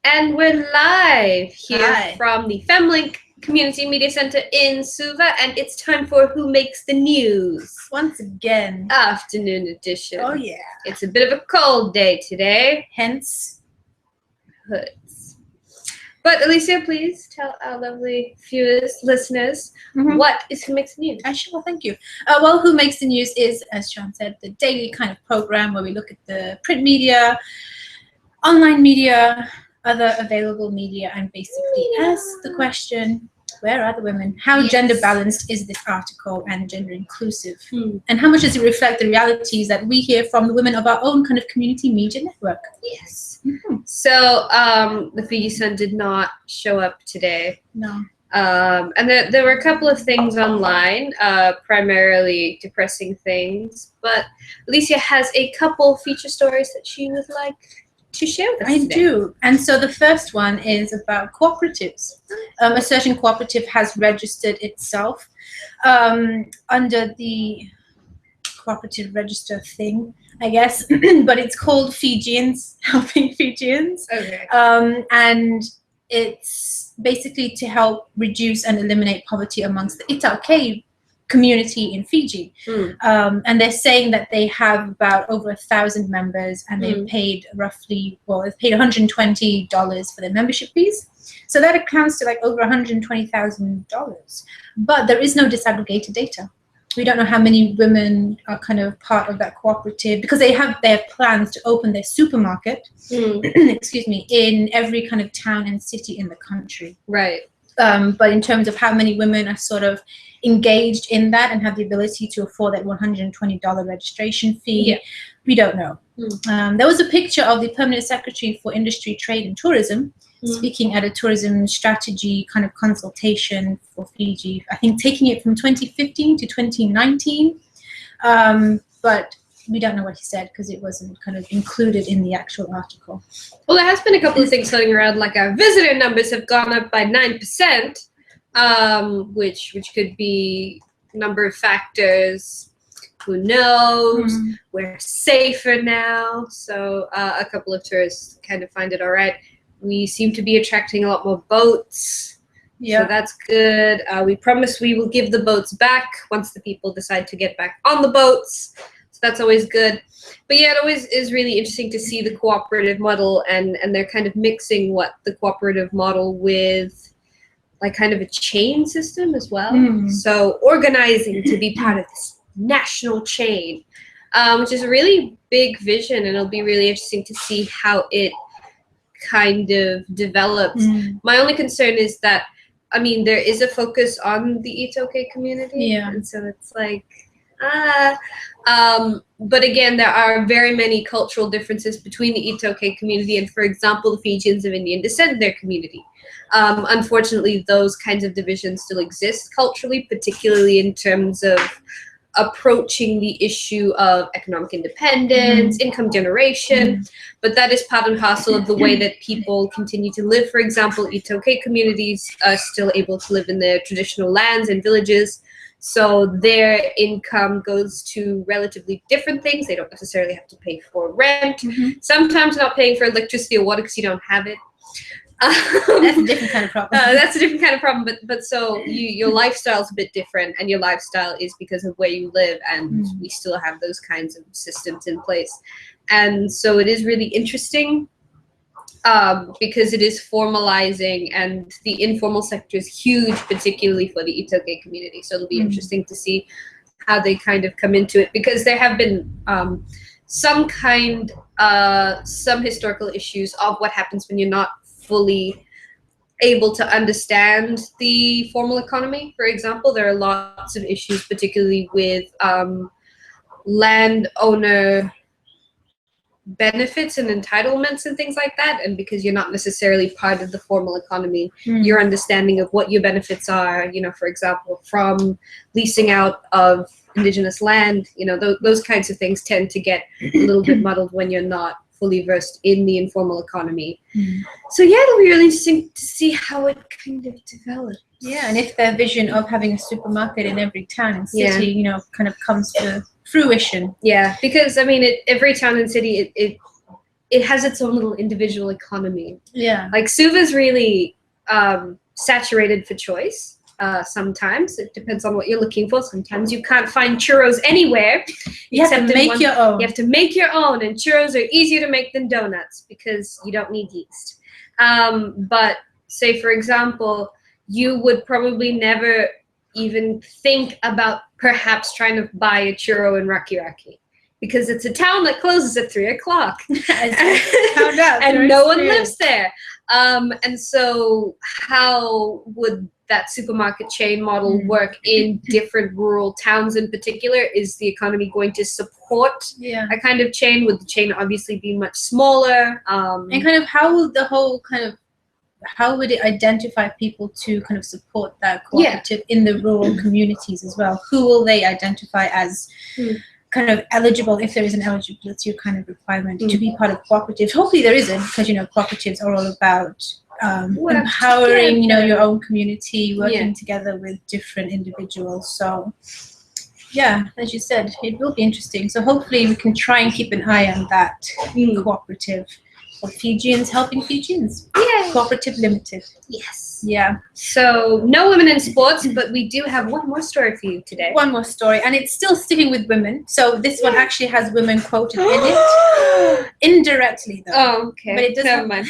And we're live here Hi. from the FemLink Community Media Center in Suva, and it's time for Who Makes the News? Once again. Afternoon edition. Oh, yeah. It's a bit of a cold day today. Hence, hoods. But Alicia, please tell our lovely viewers, listeners, what is Who Makes the News? I sure, thank you. Well, Who Makes the News is, as Sean said, the daily kind of program where we look at the print media, online media, other available media, and basically ask the question, where are the women? How gender balanced is this article and gender inclusive? And how much does it reflect the realities that we hear from the women of our own kind of community media network? Yes. So the Fiji Sun did not show up today. No. And there were a couple of things online, primarily depressing things, but Alicia has a couple feature stories that she would like to share with us I today. do. And so the first one is about cooperatives. A certain cooperative has registered itself under the cooperative register thing, I guess, but it's called Fijians Helping Fijians. Okay. And it's basically to help reduce and eliminate poverty amongst the iTaukei community in Fiji. And they're saying that they have about over 1,000 members, and they've paid roughly, well, they've paid $120 for their membership fees. So that accounts to like over $120,000. But there is no disaggregated data. We don't know how many women are kind of part of that cooperative, because they have their plans to open their supermarket, excuse me, in every kind of town and city in the country. Right. But in terms of how many women are sort of engaged in that and have the ability to afford that $120 registration fee, we don't know. There was a picture of the Permanent Secretary for Industry, Trade and Tourism speaking at a tourism strategy kind of consultation for Fiji, I think taking it from 2015 to 2019. But we don't know what he said because it wasn't kind of included in the actual article. Well, there has been a couple of things floating around, like our visitor numbers have gone up by 9%, which could be a number of factors. Who knows? We're safer now. So a couple of tourists kind of find it all right. We seem to be attracting a lot more boats. So that's good. We promise we will give the boats back once the people decide to get back on the boats. So that's always good. But yeah, it always is really interesting to see the cooperative model, and they're kind of mixing what the cooperative model with like kind of a chain system as well. So organizing to be part of this national chain, which is a really big vision, and it'll be really interesting to see how it kind of develops. My only concern is that, I mean, there is a focus on the iTaukei community, and so it's like, but again, there are very many cultural differences between the iTaukei community and, for example, the Fijians of Indian descent, their community. Unfortunately, those kinds of divisions still exist culturally, particularly in terms of approaching the issue of economic independence, income generation, but that is part and parcel of the way that people continue to live. For example, iTaukei communities are still able to live in their traditional lands and villages, so their income goes to relatively different things. They don't necessarily have to pay for rent, sometimes not paying for electricity or water because you don't have it. That's a different kind of problem. That's a different kind of problem, but so your lifestyle is a bit different, and your lifestyle is because of where you live, and we still have those kinds of systems in place. And so it is really interesting because it is formalizing, and the informal sector is huge, particularly for the iTaukei community. So it'll be interesting to see how they kind of come into it, because there have been some historical issues of what happens when you're not fully able to understand the formal economy. For example, there are lots of issues, particularly with landowner benefits and entitlements and things like that, and because you're not necessarily part of the formal economy, your understanding of what your benefits are, you know, for example, from leasing out of indigenous land, you know, those kinds of things tend to get a little bit muddled when you're not fully versed in the informal economy. So yeah, it'll be really interesting to see how it kind of develops. Yeah, and if their vision of having a supermarket in every town and city, you know, kind of comes to fruition. Yeah, because I mean, every town and city, it it has its own little individual economy. Yeah. Like Suva's really saturated for choice. Sometimes it depends on what you're looking for. Sometimes you can't find churros anywhere. You have to make your own. You have to make your own, and churros are easier to make than donuts because you don't need yeast. But say, for example, you would probably never even think about perhaps trying to buy a churro in Raki Raki because it's a town that closes at 3 o'clock. And no one lives there. And so how would that supermarket chain model work in different rural towns in particular? Is the economy going to support a kind of chain? Would the chain obviously be much smaller? And kind of how will the whole kind of, how would it identify people to kind of support that cooperative in the rural communities as well? Who will they identify as kind of eligible, if there is an eligibility kind of requirement to be part of cooperatives? Hopefully there isn't, because, you know, cooperatives are all about empowering, you know, your own community, working together with different individuals. So yeah, as you said, it will be interesting. So hopefully we can try and keep an eye on that cooperative of Fijians helping Fijians. Yeah. Cooperative Limited. Yes. Yeah. So no women in sports, but we do have one more story for you today. One more story, and it's still sticking with women. So this one actually has women quoted in it, indirectly though. Oh, okay. But it doesn't. Never mind.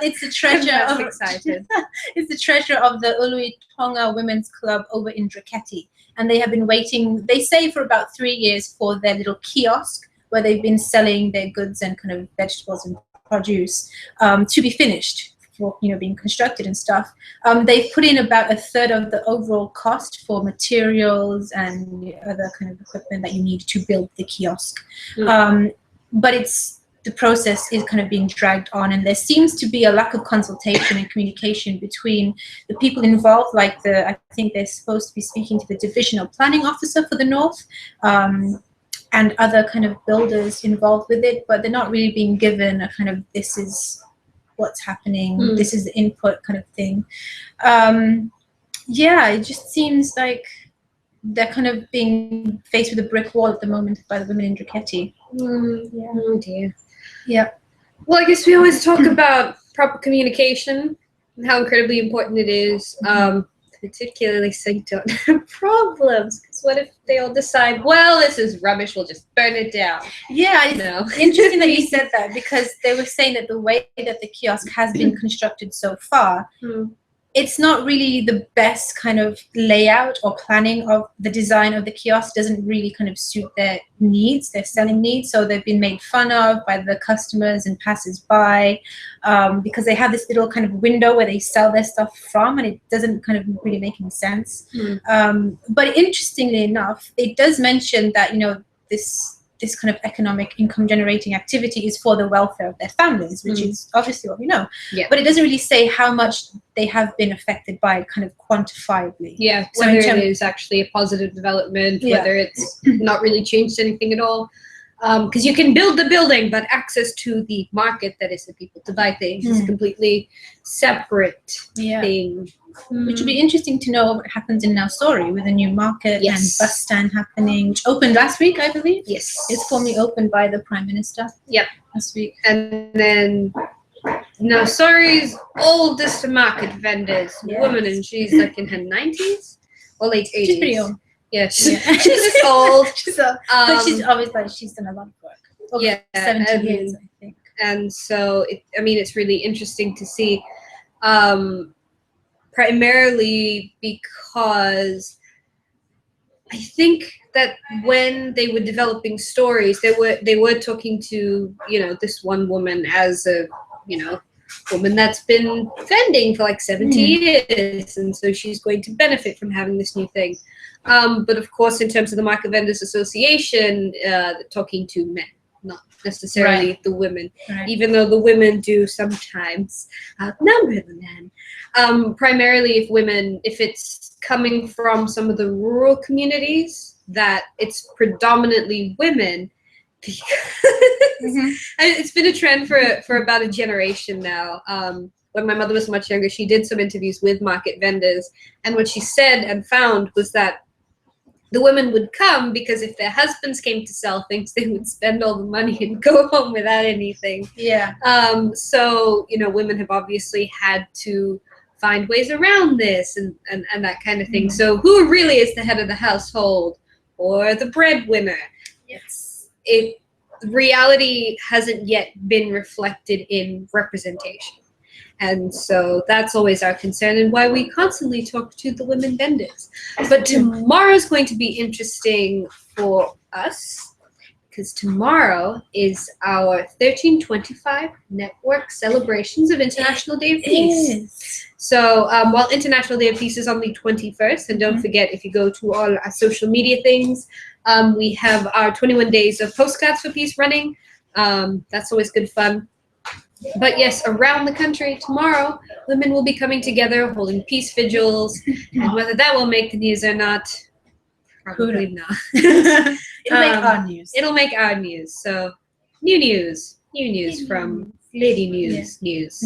It's the treasure. I'm excited. It's the treasure of the Ului Tonga Women's Club over in Draketi, and they have been waiting. They say for about 3 years for their little kiosk where they've been selling their goods and kind of vegetables and produce to be finished, for, you know, being constructed and stuff. They've put in about 1/3 of the overall cost for materials and other kind of equipment that you need to build the kiosk. But the process is kind of being dragged on, and there seems to be a lack of consultation and communication between the people involved, like I think they're supposed to be speaking to the divisional planning officer for the North, and other kind of builders involved with it, but they're not really being given a kind of, this is what's happening, this is the input kind of thing. Yeah, it just seems like they're kind of being faced with a brick wall at the moment by the women in Draketi. Yeah. Oh dear. Yeah. Well, I guess we always talk about proper communication and how incredibly important it is. Particularly so you don't have problems. Because what if they all decide, well, this is rubbish, we'll just burn it down? Yeah, it's interesting that you said that, because they were saying that the way that the kiosk has been constructed so far, it's not really the best kind of layout or planning of the design of the kiosk. Doesn't really kind of suit their needs, their selling needs. So they've been made fun of by the customers and passers-by because they have this little kind of window where they sell their stuff from, and it doesn't kind of really make any sense. But interestingly enough, it does mention that, you know, this kind of economic income generating activity is for the welfare of their families, which is obviously what we know. But it doesn't really say how much they have been affected by it kind of quantifiably. Yeah, so whether it is actually a positive development, whether it's not really changed anything at all. Because you can build the building, but access to the market, that is the people to buy things, is a completely separate thing. Which will be interesting to know what happens in Nausori with a new market and bus stand happening, which opened last week, I believe. Yes. It's formally opened by the Prime Minister. Yep. Last week. And then Nausori's oldest market vendors, woman, and she's like in her 90s or late 80s. She's pretty old. Yeah, she's just old. But she's always like, she's done a lot of work. Over 70 years, I think. And so, it's really interesting to see, primarily because I think that when they were developing stories, they were talking to, you know, this one woman as a, you know, woman that's been vending for like 70 years, and so she's going to benefit from having this new thing. But of course, in terms of the Market Vendors Association, talking to men, not necessarily the women, even though the women do sometimes outnumber the men. Primarily if it's coming from some of the rural communities, that it's predominantly women, because it's been a trend for about a generation now. When my mother was much younger, she did some interviews with market vendors, and what she said and found was that the women would come because if their husbands came to sell things, they would spend all the money and go home without anything. Yeah. So, women have obviously had to find ways around this and that kind of thing. So who really is the head of the household or the breadwinner? Reality hasn't yet been reflected in representation. And so that's always our concern and why we constantly talk to the women vendors. But tomorrow's going to be interesting for us because tomorrow is our 1325 Network Celebrations of International Day of Peace. So while International Day of Peace is on the 21st, and don't forget, if you go to all our social media things, we have our 21 days of postcards for peace running. That's always good fun. But yes, around the country tomorrow, women will be coming together, holding peace vigils, and whether that will make the news or not, probably not. It'll make our news. It'll make our news. So, new news from Lady News. News.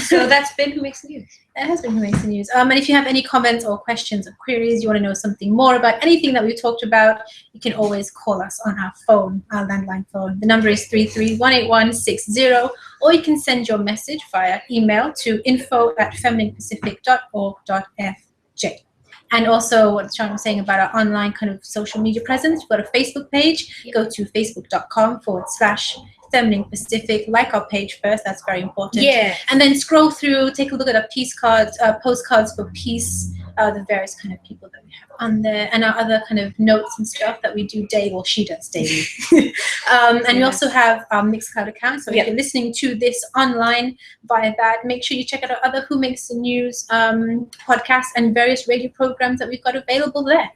So that's been Who Makes the News. That has been Who Makes the News. And if you have any comments or questions or queries, you want to know something more about anything that we talked about, you can always call us on our phone, our landline phone. The number is 3318160, or you can send your message via email to info@femininepacific.org.fj. And also what Sean was saying about our online kind of social media presence, we've got a Facebook page. Go to facebook.com/Feminine Pacific. Like our page first, that's very important. Yeah. And then scroll through, take a look at our peace cards, postcards for peace, the various kind of people that we have on there, and our other kind of notes and stuff that we do daily. Well, she does daily. And we also have our Mixcloud account. So if you're listening to this online via that, make sure you check out our other Who Makes the News podcasts and various radio programs that we've got available there.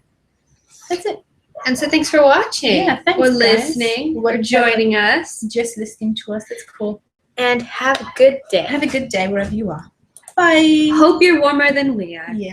That's it. And so thanks for watching. Yeah, thanks, or guys. listening, or joining us. Just listening to us. That's cool. And have a good day. Have a good day wherever you are. Bye. Hope you're warmer than we are. Yeah.